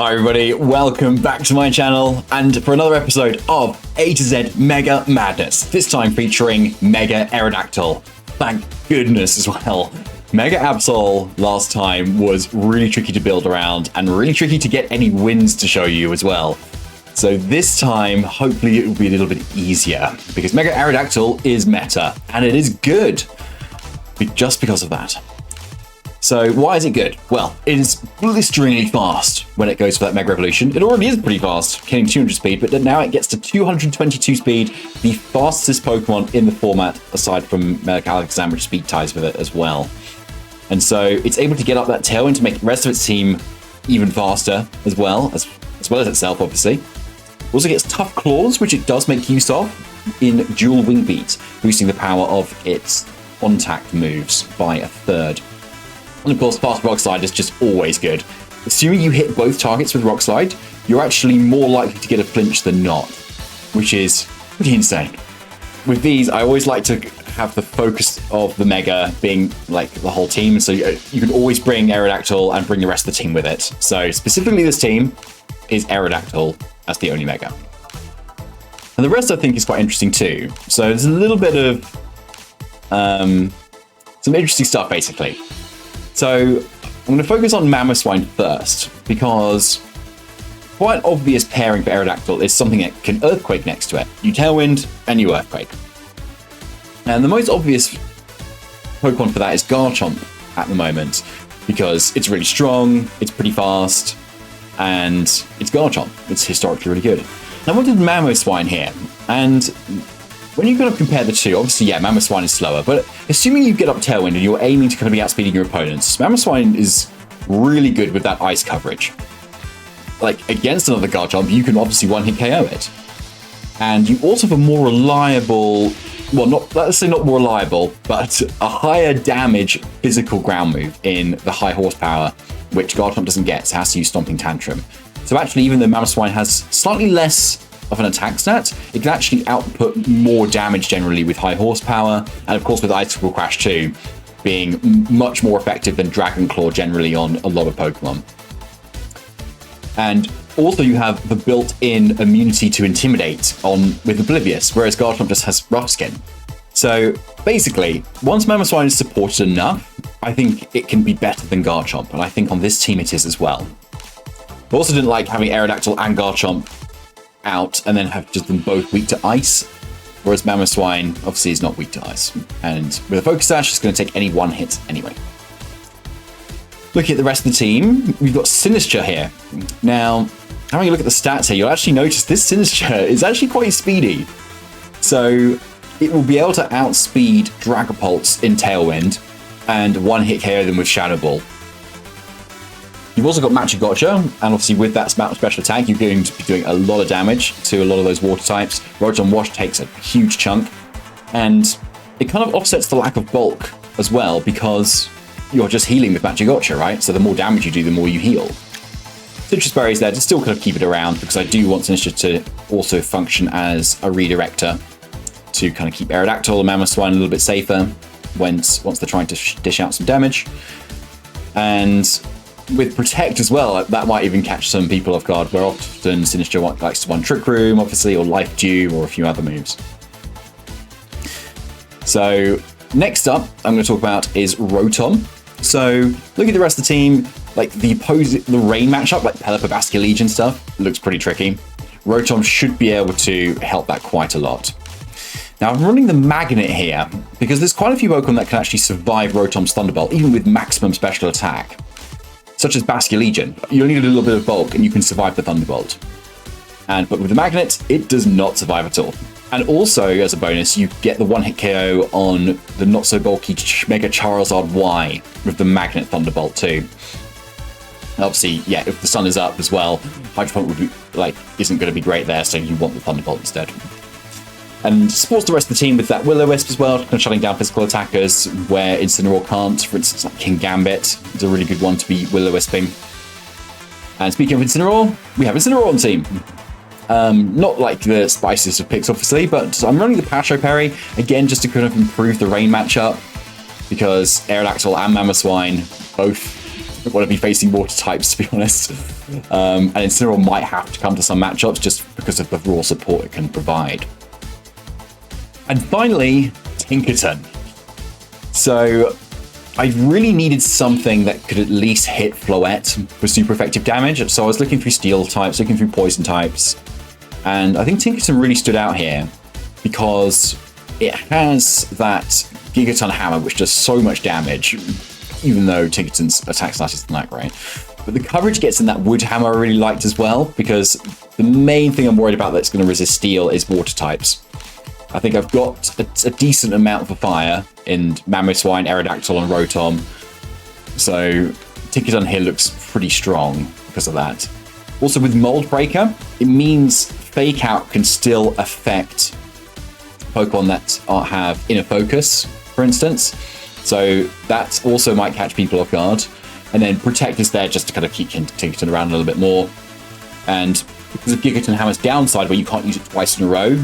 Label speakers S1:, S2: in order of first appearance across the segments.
S1: Hi everybody, welcome back to my channel and for another episode of A to Z Mega Madness, this time featuring Mega Aerodactyl. Thank goodness as well. Mega Absol last time was really tricky to build around and really tricky to get any wins to show you as well. So this time, hopefully it will be a little bit easier because Mega Aerodactyl is meta and it is good just because of that. So why is it good? Well, it is blisteringly fast when it goes for that Mega Evolution. It already is pretty fast, hitting 200 speed, but now it gets to 222 speed, the fastest Pokemon in the format, aside from Mega Aerodactyl, which speed ties with it as well. And so it's able to get up that Tailwind to make the rest of its team even faster as well as itself, obviously. It also gets Tough Claws, which it does make use of in dual Wing Beats, boosting the power of its contact moves by a third. And of course, Fast Rock Slide is just always good. Assuming you hit both targets with Rock Slide, you're actually more likely to get a flinch than not, which is pretty insane. With these, I always like to have the focus of the Mega being like the whole team, so you can always bring Aerodactyl and bring the rest of the team with it. So specifically this team is Aerodactyl as the only Mega. And the rest I think is quite interesting too. So there's a little bit of some interesting stuff basically. So I'm going to focus on Mamoswine first, because quite an obvious pairing for Aerodactyl is something that can Earthquake next to it. You Tailwind and you Earthquake. And the most obvious Pokemon for that is Garchomp at the moment, because it's really strong, it's pretty fast, and it's Garchomp. It's historically really good. Now, what did Mamoswine here? And when you kind of compare the two, obviously, yeah, Mamoswine is slower, but assuming you get up Tailwind and you're aiming to kind of be outspeeding your opponents, Mamoswine is really good with that ice coverage. Like, against another Garchomp, you can obviously one-hit KO it. And you also have a more reliable, well, let's say not more reliable, but a higher damage physical ground move in the high horsepower, which Garchomp doesn't get, so it has to use Stomping Tantrum. So actually, even though Mamoswine has slightly less of an attack stat, it can actually output more damage generally with high horsepower, and of course with Icicle Crash too, being much more effective than Dragon Claw generally on a lot of Pokemon. And also you have the built-in immunity to Intimidate with Oblivious, whereas Garchomp just has Rough Skin. So basically, once Mamoswine is supported enough, I think it can be better than Garchomp, and I think on this team it is as well. I also didn't like having Aerodactyl and Garchomp out and then have just them both weak to ice, whereas Mamoswine obviously is not weak to ice, and with a Focus Sash it's going to take any one hit anyway. Looking at the rest of the team, we've got Sinistcha here. Now, having a look at the stats here, you'll actually notice this Sinistcha is actually quite speedy, so it will be able to outspeed Dragapults in Tailwind and one-hit KO them with Shadow Ball. You've also got Machigotcha, and obviously with that special attack, you're going to be doing a lot of damage to a lot of those water types. Rotom Wash takes a huge chunk, and it kind of offsets the lack of bulk as well, because you're just healing with Machigotcha, right? So the more damage you do, the more you heal. Citrus Berry's there to still kind of keep it around, because I do want Sinistcha to also function as a redirector to kind of keep Aerodactyl and Mamoswine a little bit safer once they're trying to dish out some damage. And with Protect as well, that might even catch some people off guard, where often Sinistcha likes to one Trick Room, obviously, or Life Dew, or a few other moves. So next up, I'm going to talk about is Rotom. So look at the rest of the team, like the rain matchup, like Pelipper, Basculegion and stuff, looks pretty tricky. Rotom should be able to help that quite a lot. Now I'm running the Magnet here, because there's quite a few Pokemon that can actually survive Rotom's Thunderbolt, even with maximum special attack. Such as Basculegion. You only need a little bit of bulk and you can survive the Thunderbolt. But with the Magnet, it does not survive at all. And also, as a bonus, you get the one-hit KO on the not-so-bulky Mega Charizard Y with the Magnet Thunderbolt too. And obviously, yeah, if the sun is up as well, Hydro Pump would be, isn't going to be great there, so you want the Thunderbolt instead. And supports the rest of the team with that Will-O-Wisp as well, kind of shutting down physical attackers where Incineroar can't. For instance, like King Gambit is a really good one to be Will-O-Wisping. And speaking of Incineroar, we have Incineroar on the team. Not like the spiciest of picks, obviously, but I'm running the Patro Parry, again, just to kind of improve the rain matchup, because Aerodactyl and Mamoswine both don't want to be facing water types, to be honest. And Incineroar might have to come to some matchups just because of the raw support it can provide. And finally, Tinkerton. So I really needed something that could at least hit Floette for super effective damage. So I was looking through steel types, looking through poison types. And I think Tinkerton really stood out here because it has that Gigaton Hammer, which does so much damage, even though Tinkerton's attack stat isn't that great. But the coverage gets in that Wood Hammer I really liked as well, because the main thing I'm worried about that's going to resist steel is water types. I think I've got a decent amount for fire in Mamoswine, Aerodactyl, and Rotom. So Tinkerton here looks pretty strong because of that. Also with Mold Breaker, it means Fake Out can still affect Pokemon that have Inner Focus, for instance. So that also might catch people off guard. And then Protect is there just to kind of keep Tinkerton around a little bit more. And because of Gigaton Hammer's downside, where you can't use it twice in a row,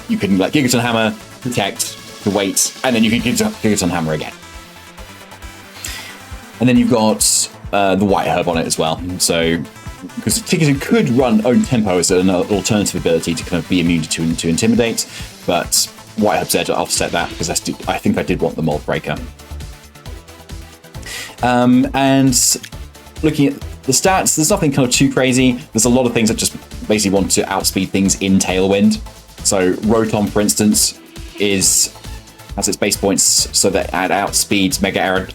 S1: you can like Gigaton Hammer, Protect, the wait, and then you can Gigaton Hammer again. And then you've got the White Herb on it as well. So because Tinkerton could run Own Tempo as an alternative ability to kind of be immune to Intimidate, but White Herb's there to offset that because I think I did want the Mold Breaker. And looking at the stats, there's nothing kind of too crazy. There's a lot of things that just basically want to outspeed things in Tailwind. So Rotom, for instance, has its base points so that it outspeeds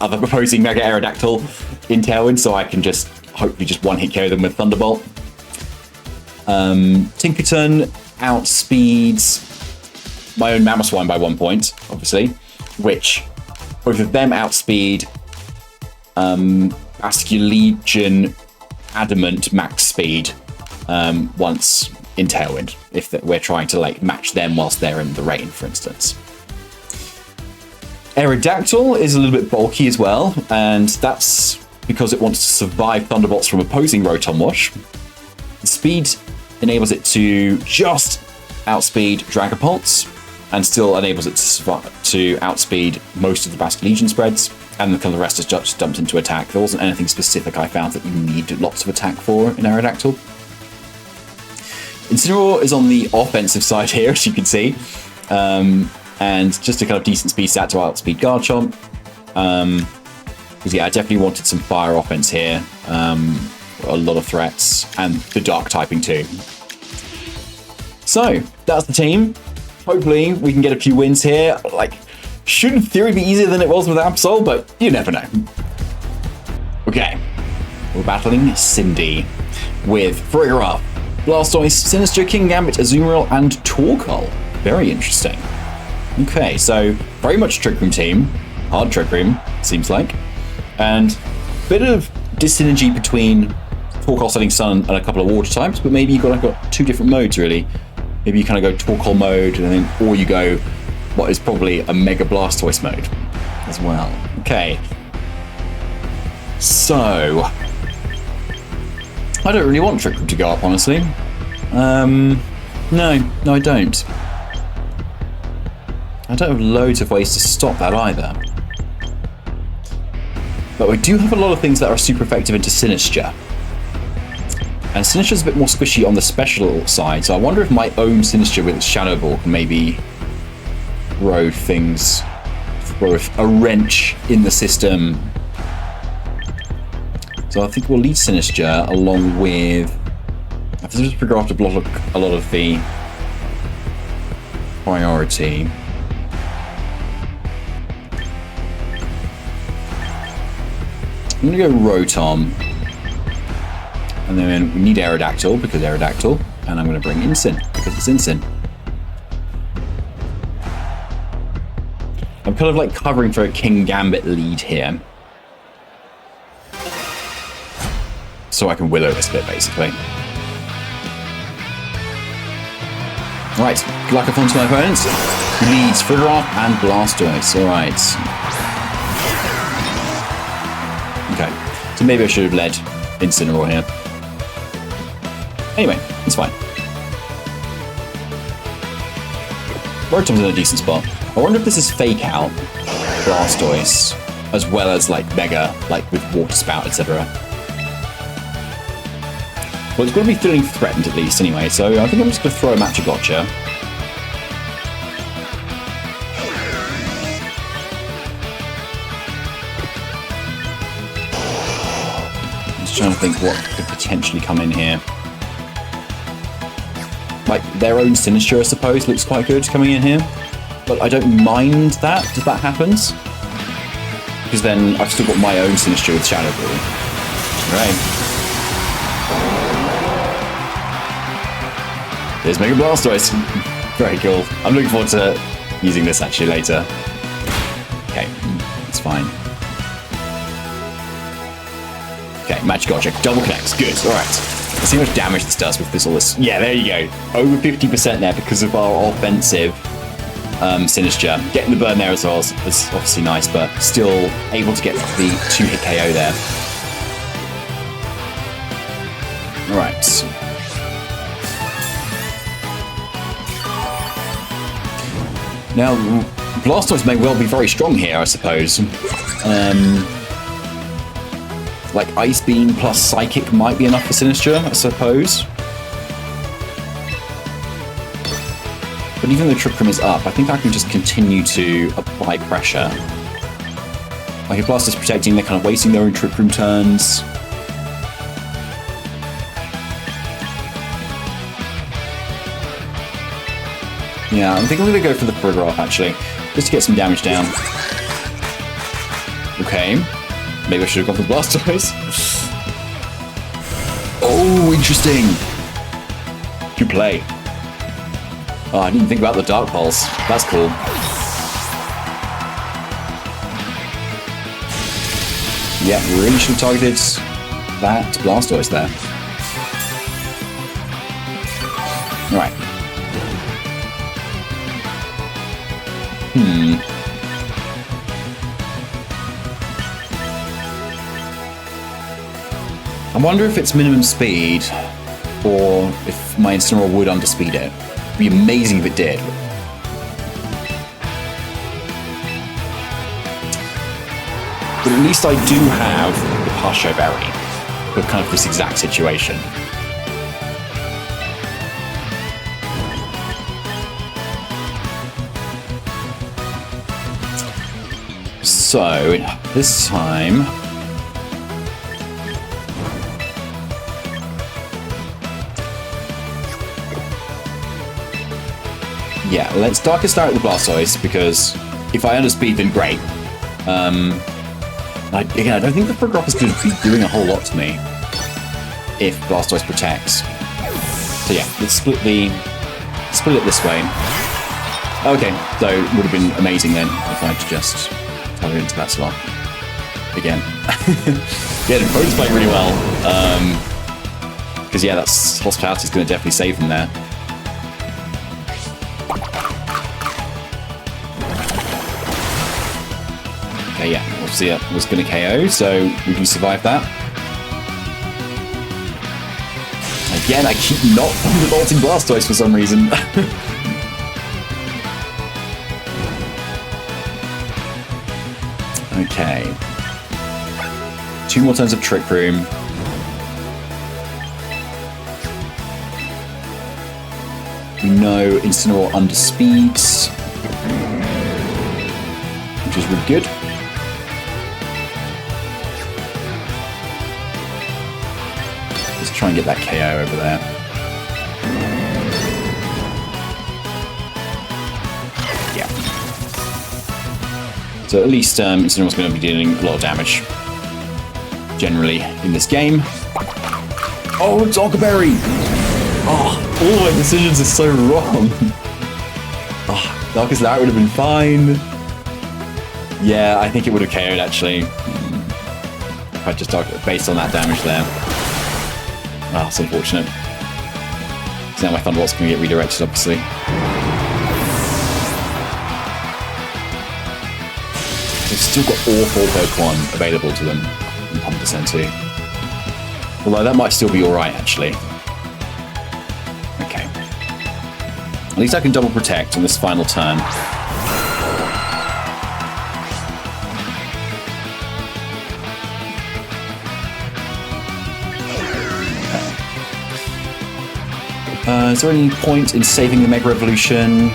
S1: other opposing Mega Aerodactyl in Tailwind, so I can just hopefully just one-hit KO them with Thunderbolt. Tinkerton outspeeds my own Mamoswine by 1 point, obviously, which both of them outspeed Basculegion Adamant max speed once in Tailwind, if we're trying to like match them whilst they're in the rain, for instance. Aerodactyl is a little bit bulky as well, and that's because it wants to survive Thunderbolts from opposing Rotom Wash. The speed enables it to just outspeed Dragapults, and still enables it to outspeed most of the Basculegion spreads, and the rest is just dumped into attack. There wasn't anything specific I found that you need lots of attack for in Aerodactyl. Incineroar is on the offensive side here, as you can see, and just a kind of decent speed stat to outspeed Garchomp. Because yeah, I definitely wanted some fire offense here, a lot of threats, and the dark typing too. So that's the team. Hopefully we can get a few wins here. Like, should in theory be easier than it was with Absol, but you never know. Okay, we're battling Cindy with Farigiraf, Blastoise, Sinistcha, Kingambit, Azumarill, and Torkoal. Very interesting. Okay, so very much Trick Room team. Hard Trick Room, seems like. And a bit of dyssynergy between Torkoal, Setting Sun, and a couple of water types, but maybe you've got two different modes, really. Maybe you kind of go Torkoal mode, and then, or you go what is probably a Mega Blastoise mode as well. Okay. So I don't really want Trick Room to go up, honestly. No, I don't. I don't have loads of ways to stop that either. But we do have a lot of things that are super effective into Sinistcha. And Sinistcha's a bit more squishy on the special side, so I wonder if my own Sinistcha with its Shadow Ball can maybe throw a wrench in the system. So I think we'll lead Sinistcha along with... I've just figured out a lot of the priority. I'm going to go Rotom. And then we need Aerodactyl because Aerodactyl. And I'm going to bring Incin because it's Incin. I'm kind of like covering for a Kingambit lead here. So I can willow this bit, basically. Right, good luck to my opponents. Leads Farigiraf and Blastoise. Alright. Okay, so maybe I should have led Incineroar here. Anyway, it's fine. Rotom's in a decent spot. I wonder if this is Fake Out Blastoise. as well as like Mega, like with Water Spout, etc. Well, it's going to be feeling threatened at least anyway, so I think I'm just going to throw a Gotcha. I'm just trying to think what could potentially come in here. Like, their own Sinistcha, I suppose, looks quite good coming in here. But I don't mind that if that happens. Because then I've still got my own Sinistcha with Shadow Ball. Right. There's Mega Blastoise. Very cool. I'm looking forward to using this actually later. Okay, it's fine. Okay, Gotcha. Double connects. Good. Alright. Let's see how much damage this does with all this. Yeah, there you go. Over 50% there because of our offensive Sinistcha. Getting the burn there as well is obviously nice, but still able to get the 2-hit KO there. Alright. Now, Blastoise may well be very strong here, I suppose. Like Ice Beam plus Psychic might be enough for Sinistcha, I suppose. But even though Trick Room is up, I think I can just continue to apply pressure. Like if Blastoise protecting, they're kind of wasting their own Trick Room turns. Yeah, I think I'm going to go for the Frigoroth, actually, just to get some damage down. Okay, maybe I should have gone for Blastoise. Oh, interesting. Good play. Oh, I didn't think about the Dark Pulse. That's cool. Yeah, really should have targeted that Blastoise there. Alright. I wonder if it's minimum speed, or if my Incineroar would underspeed it. It'd be amazing if it did. But at least I do have the Pasho Berry for kind of this exact situation. So, this time... yeah, let's Darkest Start with the Blastoise, because if I underspeed, then great. Again, I don't think the Frigoroth is going to be doing a whole lot to me if Blastoise protects. So yeah, let's split it this way. Okay, so it would have been amazing then if I'd just tell it into that slot again. Yeah, the opponent's playing really well. Because yeah, that's Hospitality is going to definitely save them there. Okay, yeah, obviously that was going to KO, so we can survive that. Again, I keep not Thunderbolting Blastoise for some reason. Okay. 2 more turns of Trick Room. We know Incineroar underspeeds, which is really good. Let's try and get that KO over there. Yeah. So at least Incineroar's going to be dealing a lot of damage, generally, in this game. Oh, it's Ockerberry! Oh, all my decisions are so wrong. Oh, Darkest Out would have been fine. Yeah, I think it would have KO'd, actually. If I just targeted based on that damage there. Oh, it's unfortunate. So now my Thunderbolt's going to get redirected, obviously. They've still got all 4 Pokemon available to them in Pump Descent too. Although that might still be alright, actually. Okay. At least I can double protect on this final turn. Is there any point in saving the Mega Evolution?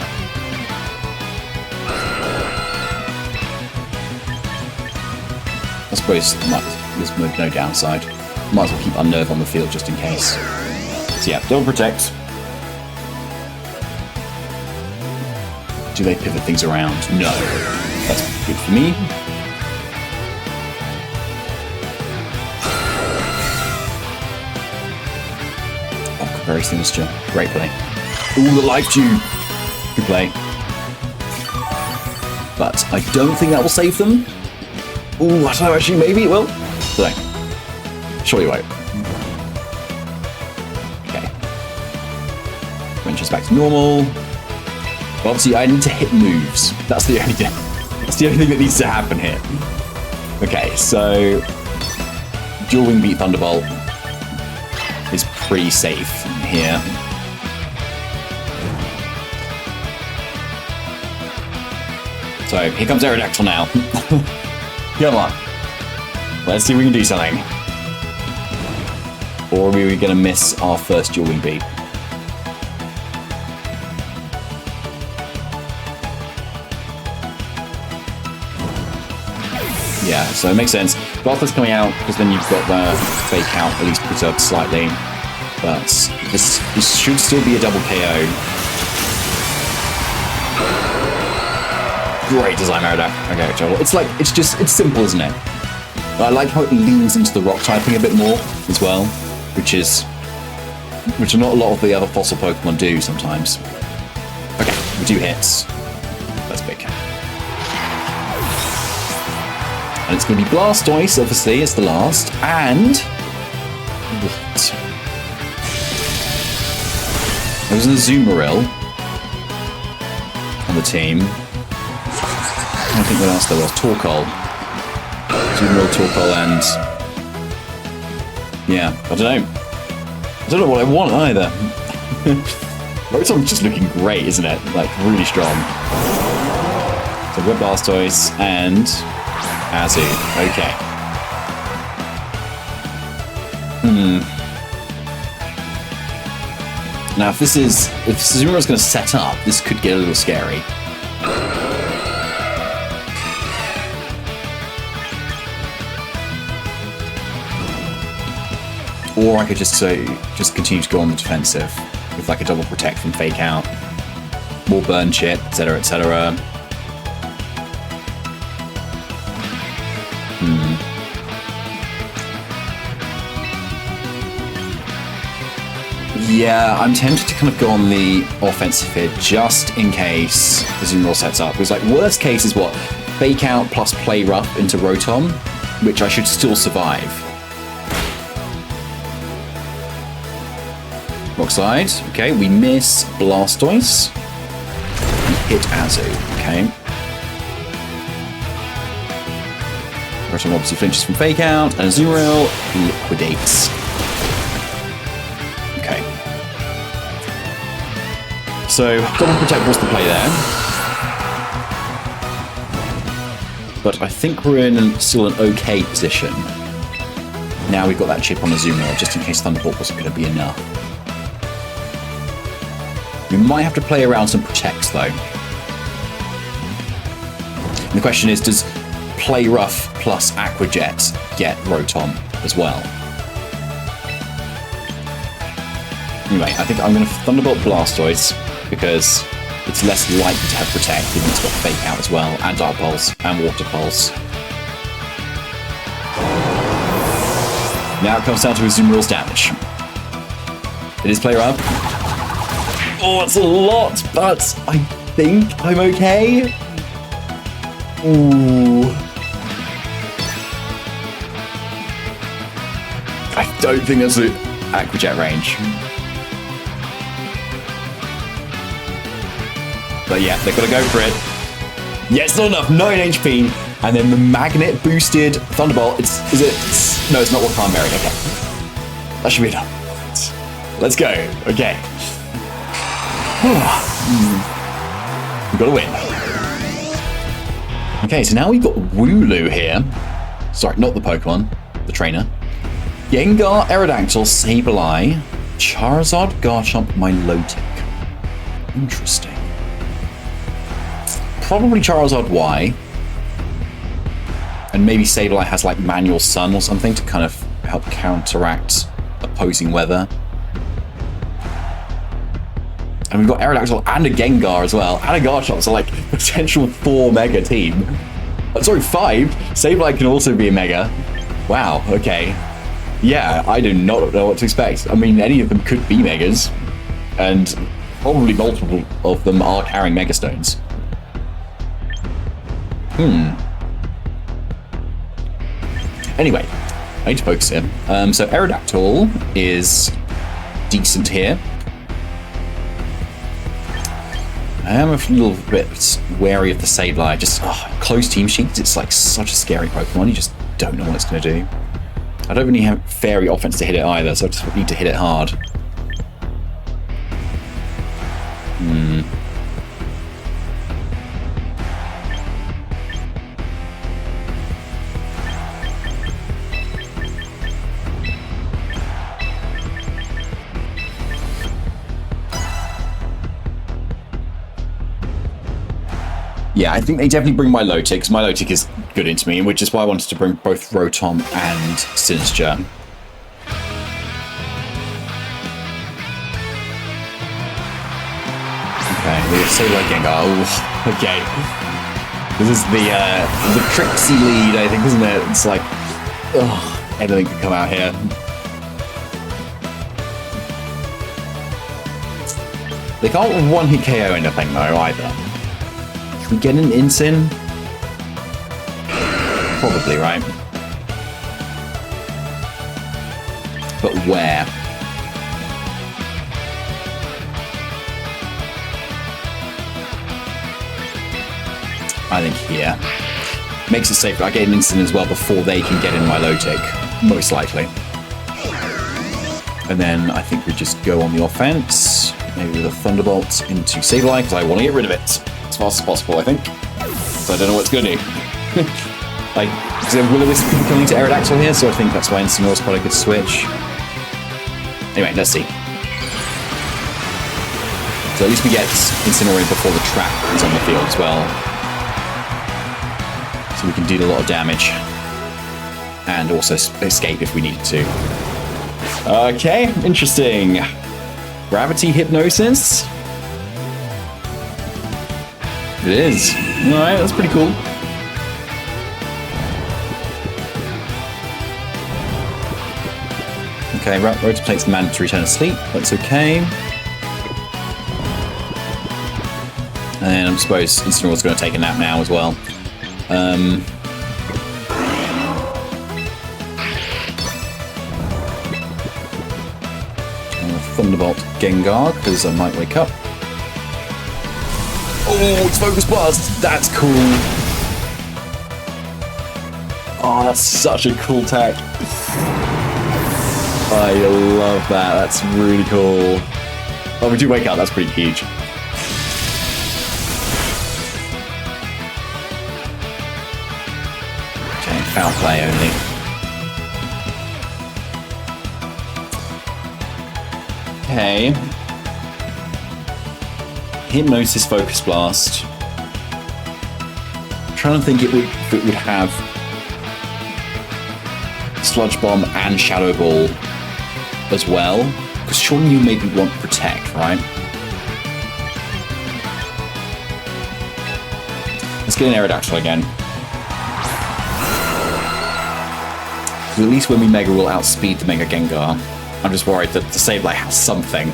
S1: I suppose there's no downside. Might as well keep Unnerve on the field just in case. So yeah, Double Protect. Do they pivot things around? No. That's good for me. Oh, very Sinistcha. Great play. Ooh, the Life Tube. Good play. But I don't think that will save them. Ooh, I don't know, actually, maybe it will. Don't know. Surely it won't. Okay. Wrenches back to normal. But obviously, I need to hit moves. That's the only thing. That's the only thing that needs to happen here. Okay, so Dual Wing Beat Thunderbolt is pretty safe here. So here comes Aerodactyl now. Come on. Let's see if we can do something. Or are we going to miss our first Dual Wing Beat? Yeah, so it makes sense. Blastoise coming out, because then you've got the fake out at least preserved slightly. But this should still be a double KO. Great design, Aerodactyl. Okay, it's simple, isn't it? But I like how it leans into the rock typing a bit more as well, which are not a lot of the other fossil Pokemon do sometimes. Okay, we do hits. That's big. And it's going to be Blastoise, obviously, as the last, and what? There was an Azumarill on the team. I don't think what else there was. Torkoal. Azumarill, Torkoal, and yeah, I don't know. I don't know what I want either. Rotom's just looking great, isn't it? Like, really strong. So we've got Blastoise and Azu. Okay. Now, if Azumarill going to set up, this could get a little scary. Or I could just continue to go on the defensive with like a double protect from fake out, more burn chip, etc., etc. Yeah, I'm tempted to kind of go on the offensive here just in case Azumarill sets up. Because like worst case is what? Fake out plus play rough into Rotom, which I should still survive. Rock slide. Okay, we miss Blastoise. We hit Azu. Okay. Rotom obviously flinches from fake out, and Azumarill liquidates. Okay. So double protect was the play there. But I think we're in still an okay position. Now we've got that chip on Azumarill, just in case Thunderbolt wasn't going to be enough. We might have to play around some protects, though. And the question is, does Play Rough plus Aqua Jet get Rotom as well? Anyway, I think I'm going to Thunderbolt Blastoise, because it's less likely to have Protect, given it's got Fake Out as well, and Dark Pulse, and Water Pulse. Now it comes down to Azumarill's damage. It is Play Rough. Oh, it's a lot, but I think I'm okay. Ooh. I don't think that's the Aqua Jet range. But yeah, they've got to go for it. Yeah, it's not enough. 9 HP. And then the magnet boosted Thunderbolt. No, it's not what can't marry. Okay. That should be enough. Let's go. Okay. We've got to win. Okay, so now we've got Wooloo here. Sorry, not the Pokemon, the trainer. Gengar, Aerodactyl, Sableye, Charizard, Garchomp, Milotic. Interesting. Probably Charizard Y. And maybe Sableye has like Manual Sun or something to kind of help counteract opposing weather. And we've got Aerodactyl and a Gengar as well, and a Garchomp, so like potential 4 Mega team. Sorry, 5. Sableye can also be a Mega. Wow, okay. Yeah, I do not know what to expect. I mean, any of them could be Megas, and probably multiple of them are carrying Mega Stones. Anyway, I need to focus here. So Aerodactyl is decent here. I am a little bit wary of the Sableye. Just close team sheets. It's like such a scary Pokemon. You just don't know what it's going to do. I don't really have fairy offense to hit it either, so I just need to hit it hard. Yeah, I think they definitely bring Milotic, because Milotic is good into me, which is why I wanted to bring both Rotom and Sinistcha. Okay, we have Sableye Gengar. Oh, okay. This is the Trixie lead, I think, isn't it? It's like, anything could come out here. They can't one-hit KO anything, though, either. Can we get an Incin? Probably, right? But where? I think here. Makes it safer. I get an Incin as well before they can get in Milotic, most likely. And then I think we just go on the offense. Maybe with a Thunderbolt into Sableye, because I want to get rid of it as fast as possible, I think. So I don't know what it's going to do. Like, Will-O-Wisp could be coming to Aerodactyl here, so I think that's why Incineroar's quite a good switch. Anyway, let's see. So at least we get Incineroar in before the trap is on the field as well. So we can deal a lot of damage. And also escape if we need to. Okay, interesting. Gravity Hypnosis? It is. Alright, that's pretty cool. Okay, Rotoplate's mandatory turn of sleep. That's okay. And I suppose Incineroar's going to take a nap now as well. Thunderbolt Gengar, because I might wake up. Oh, it's Focus Blast! That's cool. Oh, that's such a cool tech. I love that. That's really cool. Oh, we do wake up. That's pretty huge. Okay, foul play only. Okay. Hypnosis, Focus Blast. I'm trying to think if it would have Sludge Bomb and Shadow Ball as well, because surely you maybe want Protect, right? Let's get an Aerodactyl again. Because at least when we Mega, we'll outspeed the Mega Gengar. I'm just worried that the Sableye has something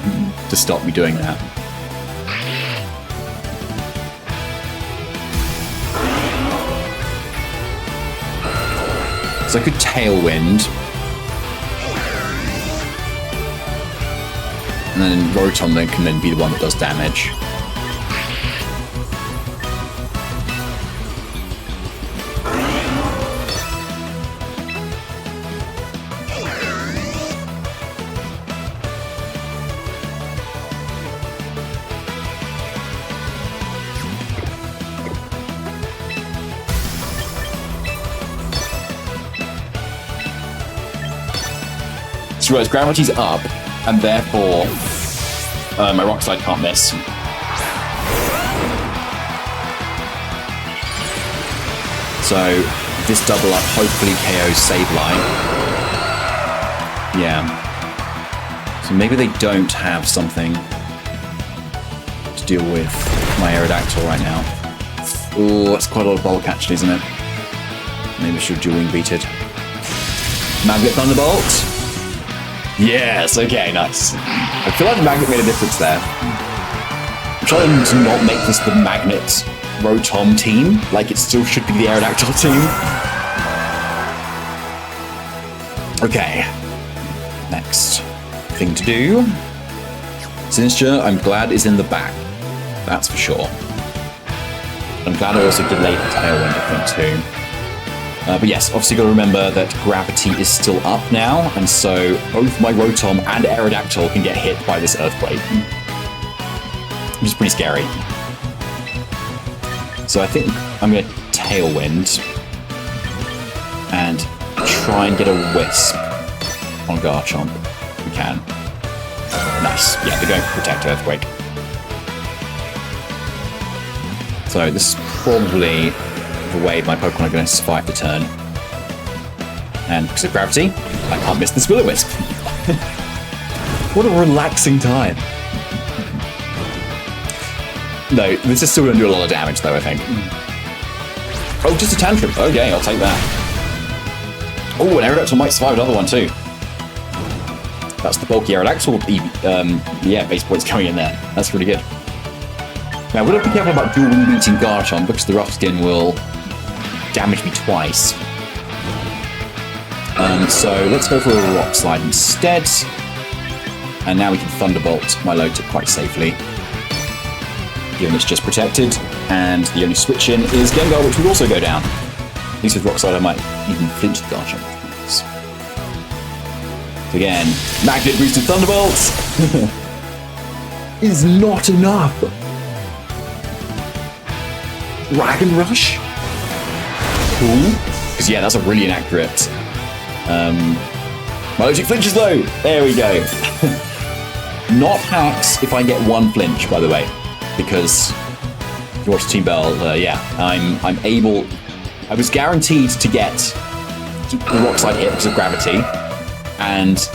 S1: to stop me doing that. So I could Tailwind. And then Rotom then can then be the one that does damage. Right, gravity's up, and therefore my Rock Slide can't miss. So this double up hopefully KOs Sableye. Yeah. So maybe they don't have something to deal with my Aerodactyl right now. Oh, that's quite a lot of bulk actually, isn't it? Maybe I should dual wing beat it. Magnet Thunderbolt. Yes, okay, nice. I feel like the Magnet made a difference there. I'm trying to not make this the Magnet Rotom team, like it still should be the Aerodactyl team. Okay. Next thing to do. Sinistcha, I'm glad, is in the back. That's for sure. I'm glad I also delayed the Tailwind, I think, too. But yes, obviously got to remember that gravity is still up now, and so both my Rotom and Aerodactyl can get hit by this Earthquake. Which is pretty scary. So I think I'm going to Tailwind and try and get a Wisp on Garchomp. We can. Nice. Yeah, they're going for Protect Earthquake. So this is probably the way my Pokemon are going to survive the turn. And because of gravity, I can't miss the Will-O-Wisp. What a relaxing time. No, this is still going to do a lot of damage though, I think. Oh, just a Tantrum. Okay, I'll take that. Oh, an Aerodactyl might survive another one too. That's the bulky Aerodactyl. Yeah, base points going in there. That's really good. Now, we've got to be careful about dual wing beating Garchomp because the Rough Skin will damage me twice. So let's go for a Rock Slide instead. And now we can Thunderbolt my Lotec quite safely. Given it's just protected. And the only switch in is Gengar, which would also go down. At least with Rock Slide I might even flinch the Garchomp. So again, Magnet boosted Thunderbolt is not enough. Dragon Rush? Cool. Because yeah, that's a really inaccurate. My Lotec flinches though. There we go. Not hacks if I get one flinch, by the way, because if you watch Team Bell, yeah, I'm able. I was guaranteed to get the Rock Slide hit because of gravity, and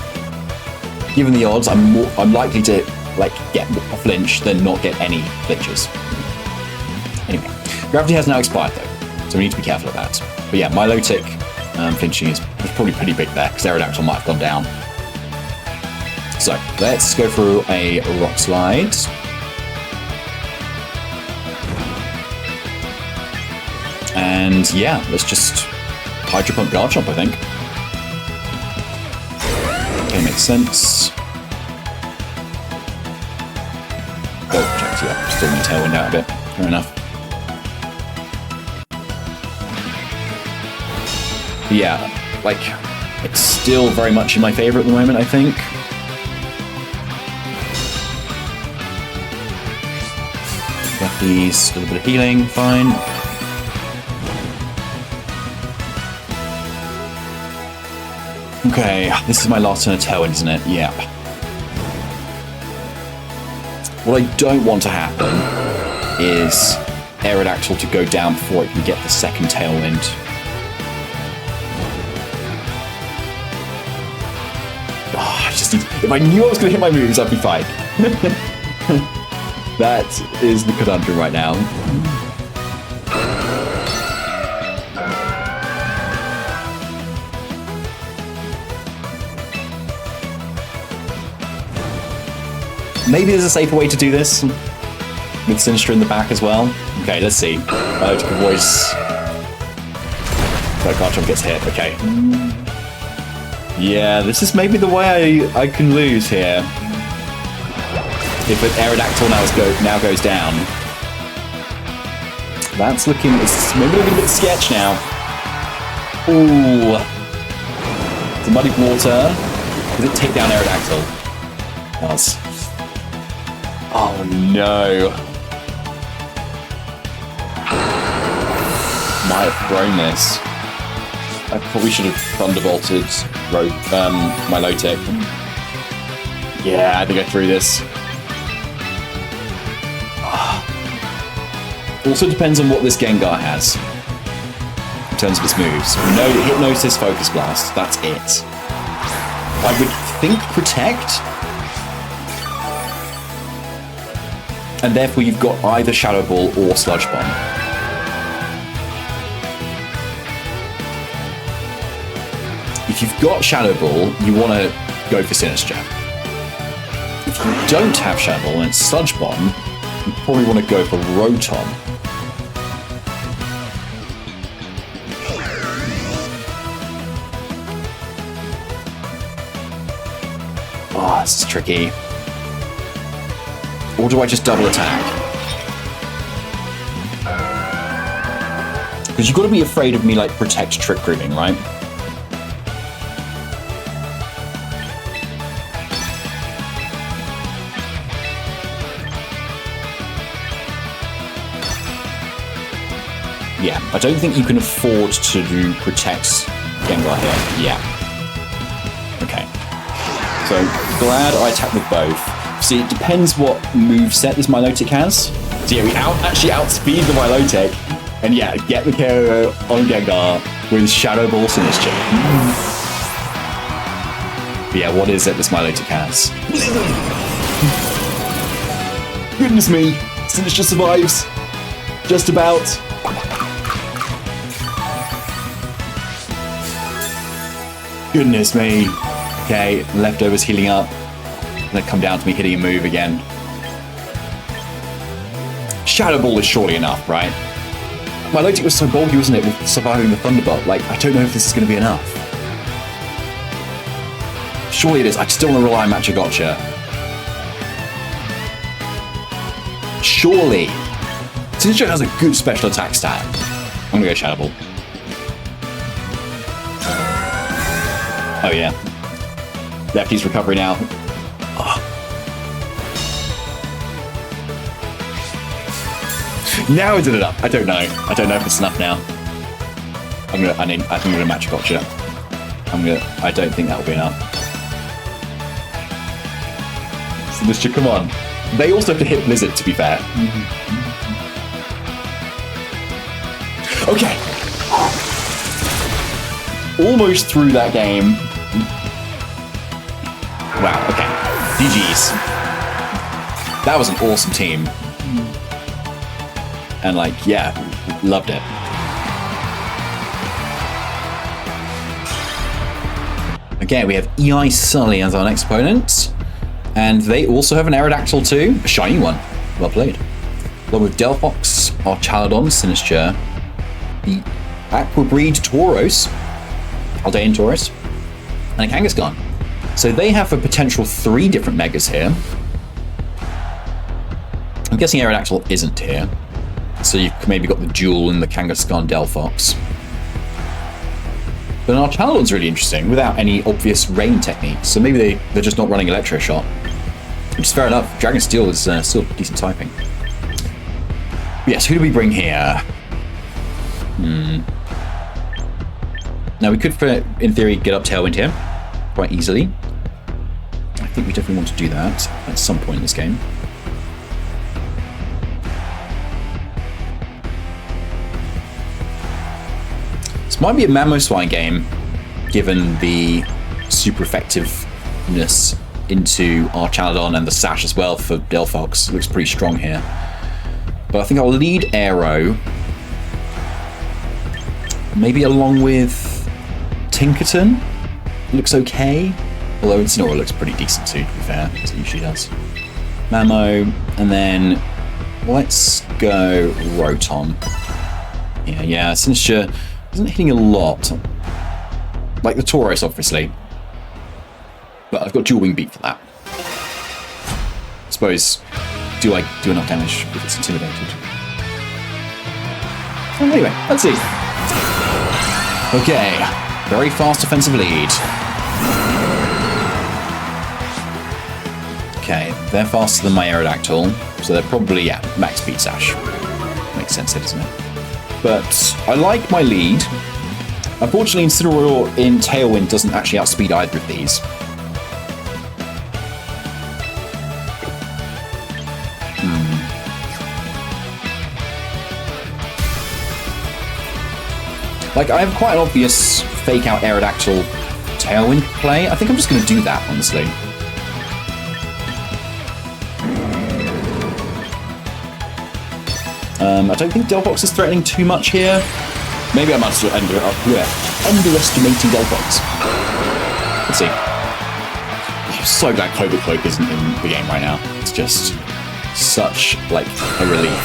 S1: given the odds, I'm likely to like get a flinch than not get any flinches. Anyway, gravity has now expired though, so we need to be careful of that. But yeah, my Lotec flinching is probably pretty big there because Aerodactyl might have gone down. So let's go through a Rock Slide. And yeah, let's just Hydro Pump Garchomp, I think. Okay, makes sense. Oh, protect, yeah, still need Tailwind out a bit. Fair enough. But yeah, like, it's still very much in my favor at the moment, I think. Got these, a little bit of healing, fine. Okay, this is my last turn of Tailwind, isn't it? Yeah. What I don't want to happen is Aerodactyl to go down before it can get the second Tailwind. Oh, I just need, if I knew I was going to hit my moves, I'd be fine. That is the conundrum right now. Maybe there's a safer way to do this with Sinistcha in the back as well. Okay, let's see. To voice. That Garchomp gets hit. Okay. Yeah, this is maybe the way I can lose here. If an Aerodactyl now goes down, that's looking. It's maybe looking a bit sketch now. Ooh, the muddy water. Does it take down Aerodactyl? It does. Oh no. Might have thrown this. I probably should have Thunderbolted my Lotec. Yeah, I had to go through this. Also depends on what this Gengar has in terms of its moves. We know Hypnosis, Focus Blast, that's it. I would think Protect. And therefore you've got either Shadow Ball or Sludge Bomb. If you've got Shadow Ball, you want to go for Sinistcha. If you don't have Shadow Ball and it's Sludge Bomb, you probably want to go for Rotom. Oh, this is tricky. Or do I just double attack? Because you've got to be afraid of me, like, Protect Trick Rooming, right? Yeah, I don't think you can afford to do Protect Gengar here. Yeah. Okay. So, glad I attacked with both. See, it depends what moveset this Milotic has. So yeah, we actually outspeed the Milotic. And yeah, get the KO on Gengar with Shadow Ball Sinistcha. But yeah, what is it this Milotic has? Goodness me, Sinistcha survives. Just about. Goodness me. Okay, leftovers healing up. Then come down to me hitting a move again. Shadow Ball is surely enough, right? Milotic was so bulky, wasn't it, with surviving the Thunderbolt? Like, I don't know if this is going to be enough. Surely it is. I still want to rely on Matcha-Gotcha. Surely. Sinistcha has a good special attack stat. I'm going to go Shadow Ball. Oh, yeah. Lefty's recovery now. Oh. Now is it enough? I don't know. I don't know if it's enough now. I think I'm gonna match Gotcha. I don't think that will be enough. Sinistcha, come on. They also have to hit Blizzard, to be fair. Okay. Almost through that game. Wow, okay. GG's. That was an awesome team. And like, yeah, loved it. Okay, we have EI Sully as our next opponent. And they also have an Aerodactyl too. A shiny one. Well played. Along with Delphox, Archaladon, Sinistcha, the Aqua Breed Tauros, Aldean Tauros, and a Kangaskhan. So they have a potential 3 different Megas here. I'm guessing Aerodactyl isn't here. So you've maybe got the Duel and the Kangaskhan Delphox. But Archaladon's really interesting without any obvious rain techniques. So maybe they're just not running Electro Shot. Which is fair enough. Dragon Steel is still decent typing. Yes, who do we bring here? Now we could, in theory, get up Tailwind here quite easily. I think we definitely want to do that at some point in this game. This might be a Mamoswine game, given the super effectiveness into Archaladon and the Sash as well for Delphox. Looks pretty strong here. But I think I'll lead Aero. Maybe along with Tinkerton. Looks okay. Although Incineroar looks pretty decent too, to be fair, as it usually does. Mamo, and then let's go Rotom. Yeah, Sinistcha isn't hitting a lot. Like the Tauros, obviously. But I've got Dual Wing Beat for that. I suppose, do I do enough damage if it's intimidated? Well, anyway, let's see. Okay, very fast offensive lead. Okay, they're faster than my Aerodactyl, so they're probably, yeah, max speed Sash. Makes sense, doesn't it? But I like my lead. Unfortunately, Incineroar in Tailwind doesn't actually outspeed either of these. Like, I have quite an obvious fake out Aerodactyl Tailwind play. I think I'm just going to do that, honestly. I don't think Delphox is threatening too much here. Maybe I'm underestimating Delphox. Let's see. I'm so glad Clover Cloak isn't in the game right now. It's just such, like, a relief.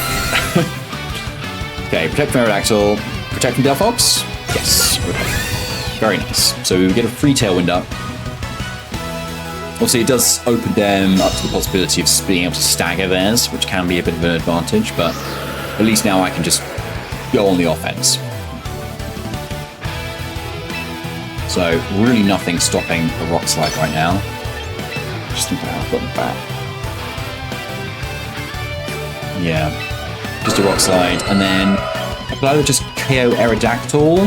S1: Okay, protect from Aerodactyl. Protect from Delphox? Yes. Okay. Very nice. So we get a free Tailwind up. Obviously, it does open them up to the possibility of being able to stagger theirs, which can be a bit of an advantage, but at least now I can just go on the offense. So, really nothing stopping a Rock Slide right now. Just think about how I've gotten back. Yeah. Just a Rock Slide, and then I could either just KO Aerodactyl,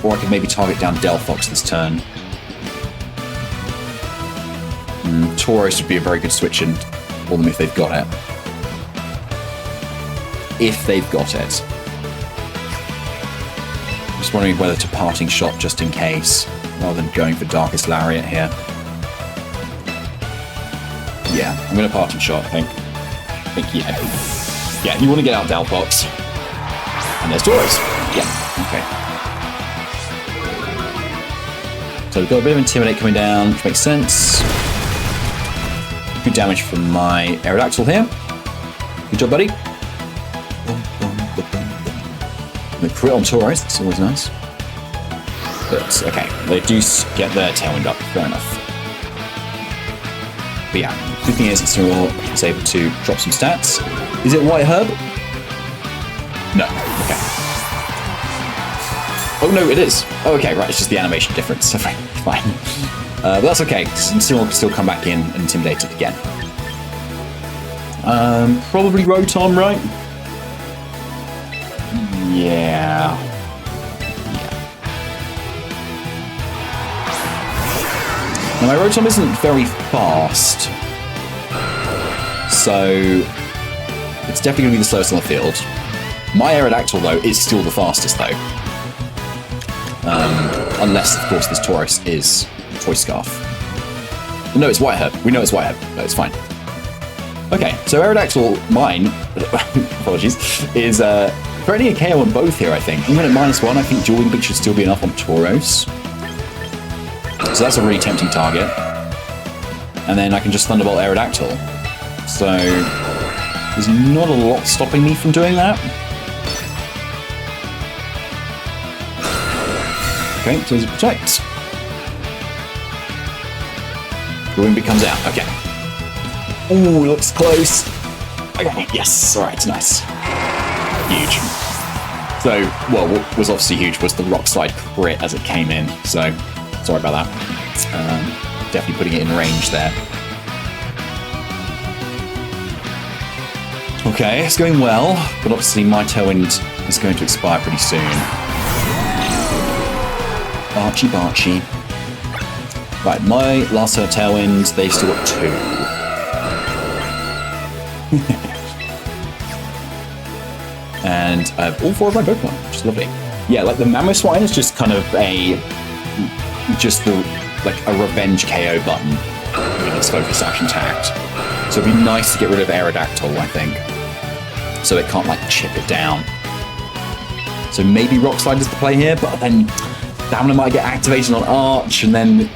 S1: or I could maybe target down Delphox this turn. Tauros would be a very good switch in for them if they've got it. If they've got it. Just wondering whether to Parting Shot just in case, rather than going for Darkest Lariat here. Yeah, I'm going to Parting Shot, I think. Yeah, you want to get out Delphox. And there's Tauros. Yeah, okay. So we've got a bit of Intimidate coming down, which makes sense. Good damage from my Aerodactyl here. Good job, buddy. The crit on Tauros, that's always nice. But, okay, they do get their Tailwind up, fair enough. But yeah, good thing is Incineroar is able to drop some stats. Is it White Herb? No, okay. Oh no, it is. Oh, okay, right, it's just the animation difference. Okay, fine. But that's okay, because Incineroar can still come back in and intimidate it again. Probably Rotom, right? Yeah. Now, my Rotom isn't very fast, so it's definitely going to be the slowest on the field. My Aerodactyl, though, is still the fastest, though. Unless, of course, this Tauros is Choice Scarf. No, it's White Herb. We know it's White Herb, but it's fine. Okay, so Aerodactyl, mine, apologies, is threatening a KO on both here, I think. Even at -1, I think Dual Wing Beak should still be enough on Tauros. So that's a really tempting target. And then I can just Thunderbolt Aerodactyl. So there's not a lot stopping me from doing that. Okay, so there's a Protect. The Wing Beak comes out, okay. Ooh, looks close. Okay, yes, alright, nice. Huge. So, well, what was obviously huge was the Rock Slide crit as it came in, so sorry about that. Definitely putting it in range there. Okay, it's going well, but obviously my Tailwind is going to expire pretty soon. Barchy. Right, my last set of Tailwinds, they've still got 2. And I have all 4 of my Pokemon, which is lovely. Yeah, like the Mamoswine is just kind of a revenge KO button with its focus action tagged. So it'd be nice to get rid of Aerodactyl, I think, so it can't like chip it down. So maybe Rock Slide is the play here, but then Stamina might get activated on Arch, and then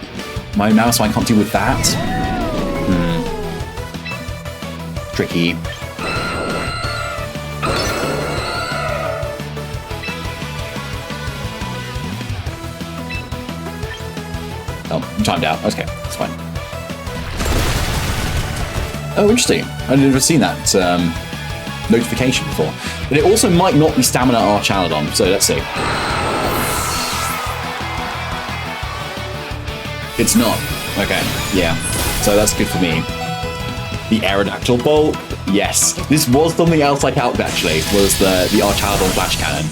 S1: my Mamoswine can't deal with that. Tricky. Oh, I'm timed out. Okay, that's fine. Oh, interesting. I've never seen that notification before. But it also might not be Stamina Arch Chaladon, so let's see. It's not. Okay, yeah. So that's good for me. The Aerodactyl Bolt, yes. This was something else I calced actually, was the Arch Chaladon Flash Cannon.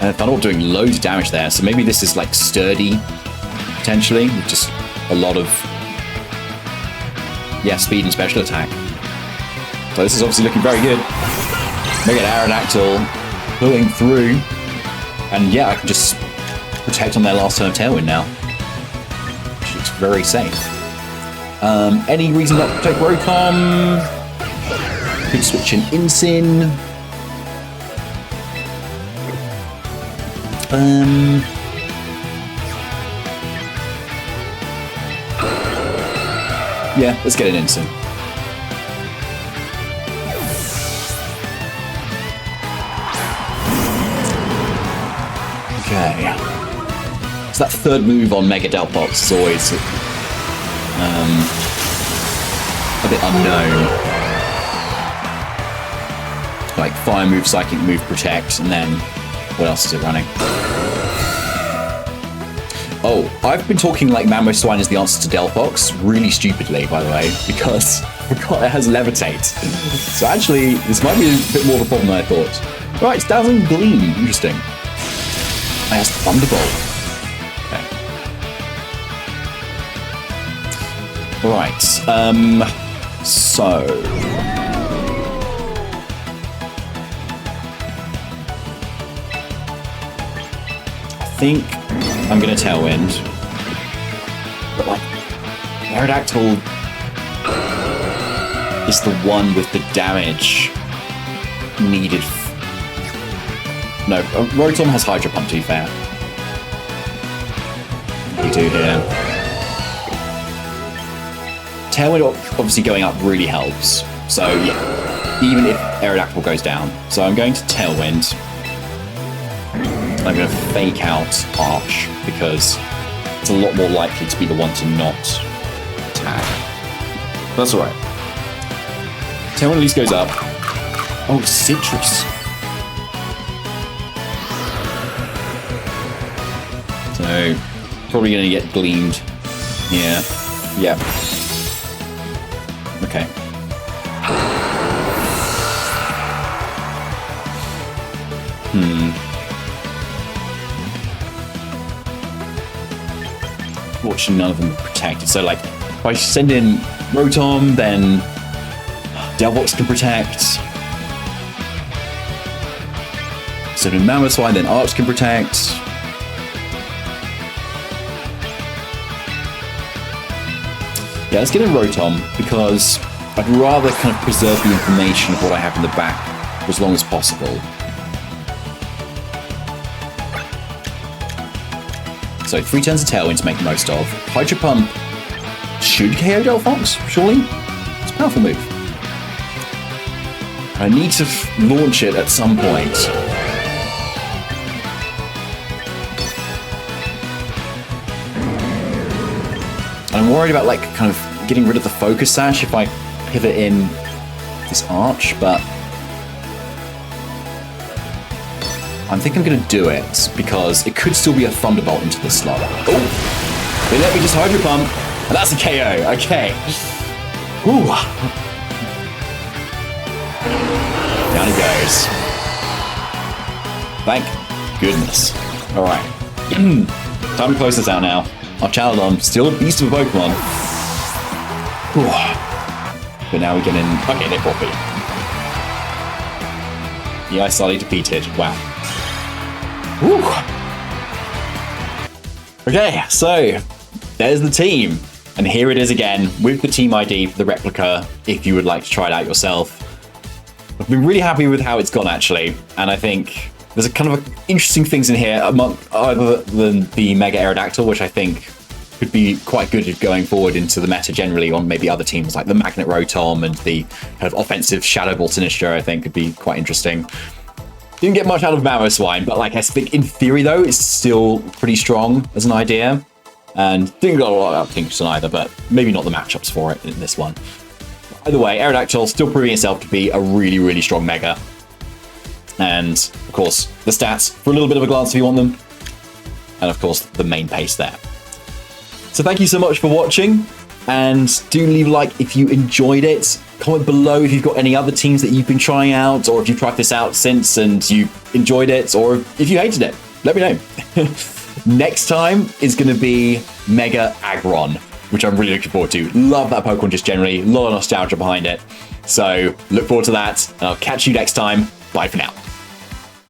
S1: And Thunderbolt doing loads of damage there, so maybe this is like sturdy, potentially, with just a lot of speed and special attack. So this is obviously looking very good. Mega Aerodactyl pulling through. And yeah, I can just protect on their last turn of Tailwind now. Which looks very safe. Any reason not to protect Rotom? Could switch in Incin. Yeah, let's get an Incin. Okay. So that third move on Mega Delphox is always a bit unknown. Like Fire move, Psychic move, Protect, and then what else is it running? Oh, I've been talking like Mamoswine is the answer to Delphox, really stupidly, by the way, because I forgot it has Levitate. So actually, this might be a bit more of a problem than I thought. Right, it's Dazzling Gleam. Interesting. It has Thunderbolt. Okay. Right, so... I think I'm going to Tailwind. But like, Aerodactyl is the one with the damage needed. No, Rotom has Hydro Pump, to be fair. We do here. Tailwind obviously going up really helps. So yeah, even if Aerodactyl goes down. So I'm going to Tailwind. I'm going to fake out Arch because it's a lot more likely to be the one to not attack. That's alright. Tailwind at least goes up. Oh, Citrus. So, probably going to get gleamed. Yeah. Yeah. Okay. Fortunately, none of them are protected. So, like, if I send in Rotom, then Delphox can protect. Send in Mamoswine, then Arch can protect. Yeah, let's get in Rotom, because I'd rather kind of preserve the information of what I have in the back for as long as possible. So 3 turns of Tailwind to make the most of. Hydro Pump should KO Delphox, surely? It's a powerful move. I need to launch it at some point. I'm worried about like kind of getting rid of the Focus Sash if I pivot in this Arch, but I think I'm going to do it because it could still be a Thunderbolt into the slot. Oh, they let me just Hydro Pump, and that's a KO. Okay. Ooh. Down he goes. Thank goodness. All right. Time to close this out now. Our Chaladon, still a beast of a Pokemon. Ooh. But now we get in. Okay, they fought me. Yeah, I slightly defeated. Wow. Woo. Okay, so there's the team. And here it is again with the team ID for the replica if you would like to try it out yourself. I've been really happy with how it's gone actually. And I think there's a kind of interesting things in here among other than the Mega Aerodactyl, which I think could be quite good going forward into the meta generally on maybe other teams like the Magnet Rotom and the kind of offensive Shadow Ball Sinistcha, I think could be quite interesting. Didn't get much out of Mamoswine, but like I think in theory though, it's still pretty strong as an idea. And didn't get a lot out of Kingston either, but maybe not the matchups for it in this one. Either way, Aerodactyl still proving itself to be a really, really strong Mega. And of course, the stats for a little bit of a glance if you want them. And of course, the main pace there. So thank you so much for watching. And do leave a like if you enjoyed it. Comment below if you've got any other teams that you've been trying out, or if you've tried this out since and you enjoyed it, or if you hated it. Let me know. Next time is going to be Mega Aggron, which I'm really looking forward to. Love that Pokemon just generally. A lot of nostalgia behind it. So look forward to that, and I'll catch you next time. Bye for now.